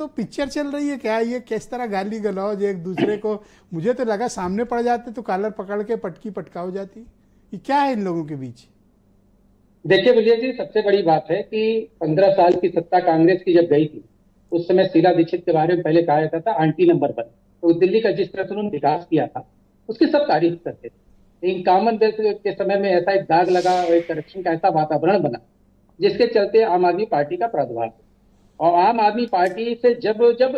तो पिक्चर चल रही है क्या? ये किस तरह गाली गलौज एक दूसरे को, मुझे तो लगा सामने पड़ जाते तो कॉलर पकड़ के पटकी पटका हो जाती। ये क्या है इन लोगों के बीच? देखिए विजय जी, सबसे बड़ी बात है कि 15 साल की सत्ता कांग्रेस की जब गई थी, उस समय शीला दीक्षित के बारे में पहले कहा जाता था आंटी नंबर 1। तो दिल्ली का जिस तरह से उन्होंने विकास किया था, उसकी सब तारीफ करते थे। लेकिन कॉमनवेल्थ के समय में ऐसा एक दाग लगा और एक करप्शन का ऐसा वातावरण बना, जिसके चलते आम आदमी पार्टी का प्रादुर्भाव हुआ। और आम आदमी पार्टी से जब जब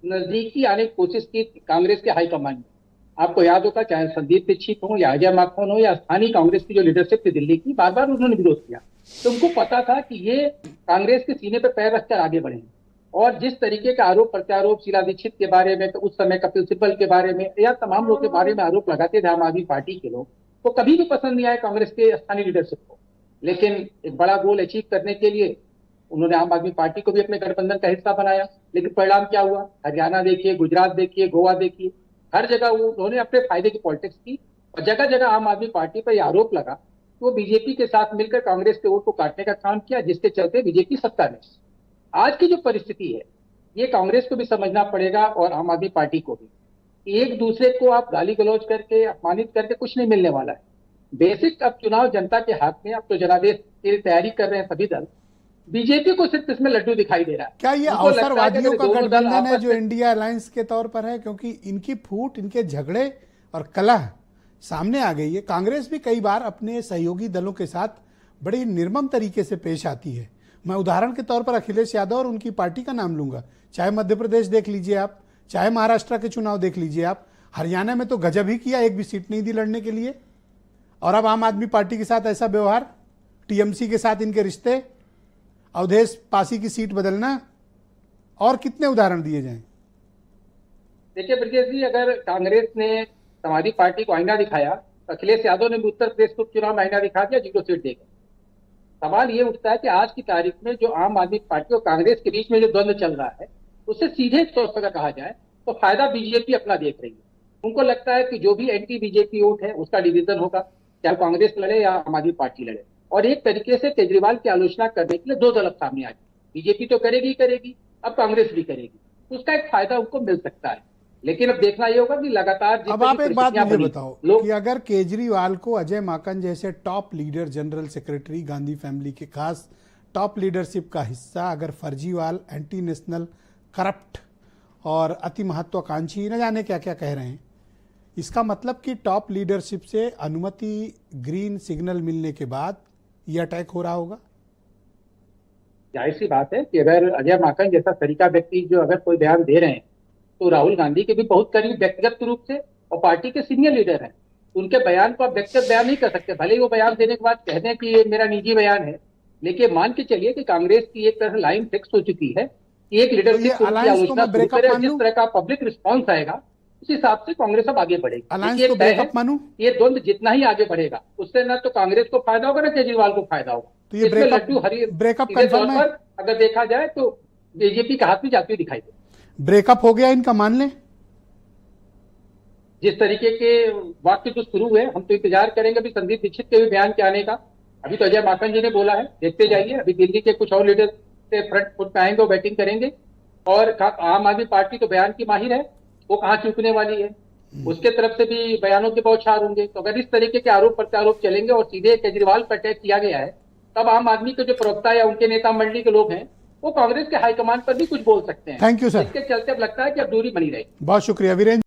नजदीकी आने की कोशिश की कांग्रेस के हाईकमान ने, आपको याद होगा, चाहे संदीप दीक्षित हो या अजय माकन हो या स्थानीय कांग्रेस की जो लीडरशिप थी दिल्ली की, बार बार उन्होंने विरोध किया। तो उनको पता था कि ये कांग्रेस के सीने पर पैर रखकर आगे बढ़े। और जिस तरीके का आरोप प्रत्यारोप शीला दीक्षित के बारे में, तो उस समय कपिल सिब्बल के बारे में या तमाम लोग के बारे में आरोप लगाते थे आम आदमी पार्टी के लोग, वो कभी भी पसंद नहीं आए कांग्रेस के स्थानीय लीडरशिप को। लेकिन एक बड़ा गोल अचीव करने के लिए उन्होंने आम आदमी पार्टी को भी अपने गठबंधन का हिस्सा बनाया। लेकिन परिणाम क्या हुआ? हरियाणा देखिए, गुजरात देखिए, गोवा देखिए, हर जगह उन्होंने अपने फायदे की पॉलिटिक्स की। और जगह जगह आम आदमी पार्टी पर यह आरोप लगा कि वो बीजेपी के साथ मिलकर कांग्रेस के वोट को काटने का काम किया, जिसके चलते बीजेपी सत्ता में। आज की जो परिस्थिति है, ये कांग्रेस को भी समझना पड़ेगा और आम आदमी पार्टी को भी। एक दूसरे को आप गाली गलौज करके, अपमानित करके कुछ नहीं मिलने वाला है। बेसिक अब चुनाव जनता के हाथ में, अब तो जनादेश की तैयारी कर रहे हैं सभी दल। बीजेपी को सिर्फ इसमें लड्डू दिखाई दे रहा है। क्या ये उनको लगता है कि अवसरवादियों अगर का दोनों दल गठबंधन है आपस जो में, इंडिया अलायंस के तौर पर है? क्योंकि इनकी फूट, इनके झगड़े और कलह सामने आ गई है। कांग्रेस भी कई बार अपने सहयोगी दलों के साथ बड़ी निर्मम तरीके से पेश आती है। मैं उदाहरण के तौर पर अखिलेश यादव और उनकी पार्टी का नाम लूंगा। चाहे मध्य प्रदेश देख लीजिए आप, चाहे महाराष्ट्र के चुनाव देख लीजिए आप। हरियाणा में तो गजब ही किया, एक भी सीट नहीं दी लड़ने के लिए। और अब आम आदमी पार्टी के साथ ऐसा व्यवहार, टीएमसी के साथ इनके रिश्ते, अवधेश पासी की सीट बदलना, और कितने उदाहरण दिए जाएं। देखिए ब्रजेश जी, अगर कांग्रेस ने समाजवादी पार्टी को आईना दिखाया, तो अखिलेश यादव ने भी उत्तर प्रदेश को उपचुनाव में आईना दिखा दिया, 0 सीट देकर। सवाल ये उठता है कि आज की तारीख में जो आम आदमी पार्टी और कांग्रेस के बीच में जो द्वंद्व चल रहा है, उससे सीधे तौर पर अगर कहा जाए तो फायदा बीजेपी अपना देख रही है। उनको लगता है कि जो भी एंटी बीजेपी वोट है उसका डिवीजन होगा, चाहे कांग्रेस लड़े या आम आदमी पार्टी लड़े। और एक तरीके से केजरीवाल की आलोचना करने के लिए दो दल सामने आ गए। बीजेपी तो करेगी ही करेगी, अब कांग्रेस भी करेगी। उसका एक फायदा उनको मिल सकता है। लेकिन अब देखना यह होगा कि लगातार अब आप एक बात मुझे बताओ लोग, कि अगर केजरीवाल को अजय माकन जैसे top leader, general secretary, Gandhi family के खास टॉप लीडरशिप का हिस्सा, अगर फर्जीवाल, एंटी नेशनल, करप्ट और अति महत्वाकांक्षी, न जाने क्या क्या कह रहे हैं, इसका मतलब कि टॉप लीडरशिप से अनुमति, ग्रीन सिग्नल मिलने के बाद ये अटैक हो रहा होगा। जाहिर सी बात है कि अगर अजय माकन जैसा तरीका व्यक्ति जो अगर कोई बयान दे रहे हैं, तो राहुल गांधी के भी बहुत करीब व्यक्तिगत रूप से और पार्टी के सीनियर लीडर हैं। उनके बयान को आप व्यक्तिगत बयान नहीं कर सकते। भले ही वो बयान देने के बाद कह दें कि ये मेरा निजी बयान है, लेकिन मान के चलिए कि कांग्रेस की एक तरह लाइन फिक्स हो चुकी है कि एक लीडरशिप तो आलोचना शुरू करे, जिस तरह का पब्लिक रिस्पॉन्स आएगा उस हिसाब से कांग्रेस अब आगे बढ़ेगी। अलायंस को ब्रेकअप मानूं? ये द्वंद्व जितना ही आगे बढ़ेगा, उससे ना तो कांग्रेस को फायदा होगा ना केजरीवाल को फायदा होगा। तो ये ब्रेकअप कंफर्म है? अगर देखा जाए तो बीजेपी के हाथ में जाती हुई दिखाई दे। ब्रेकअप हो गया इनका, मान लें? जिस तरीके के वाक्य तो शुरू हुए, हम तो इंतजार करेंगे अभी संदीप दीक्षित के भी बयान के आने का। अभी तो अजय माकन जी ने बोला है, देखते जाइए। अभी दिल्ली के कुछ और लीडर से फ्रंट फुट पे आएंगे और बैटिंग करेंगे। और आम आदमी पार्टी तो बयान की माहिर है, वो कहाँ चूकने वाली है। उसके तरफ से भी बयानों के बौछार होंगे। तो अगर इस तरीके के आरोप प्रत्यारोप चलेंगे और सीधे केजरीवाल पर अटैक किया गया है, तब आम आदमी के जो प्रवक्ता या उनके नेता मंडली के लोग हैं, वो कांग्रेस के हाईकमान पर भी कुछ बोल सकते हैं। Thank you sir. इसके चलते अब लगता है कि अब दूरी बनी रहेगी। बहुत शुक्रिया वीरेंद्र।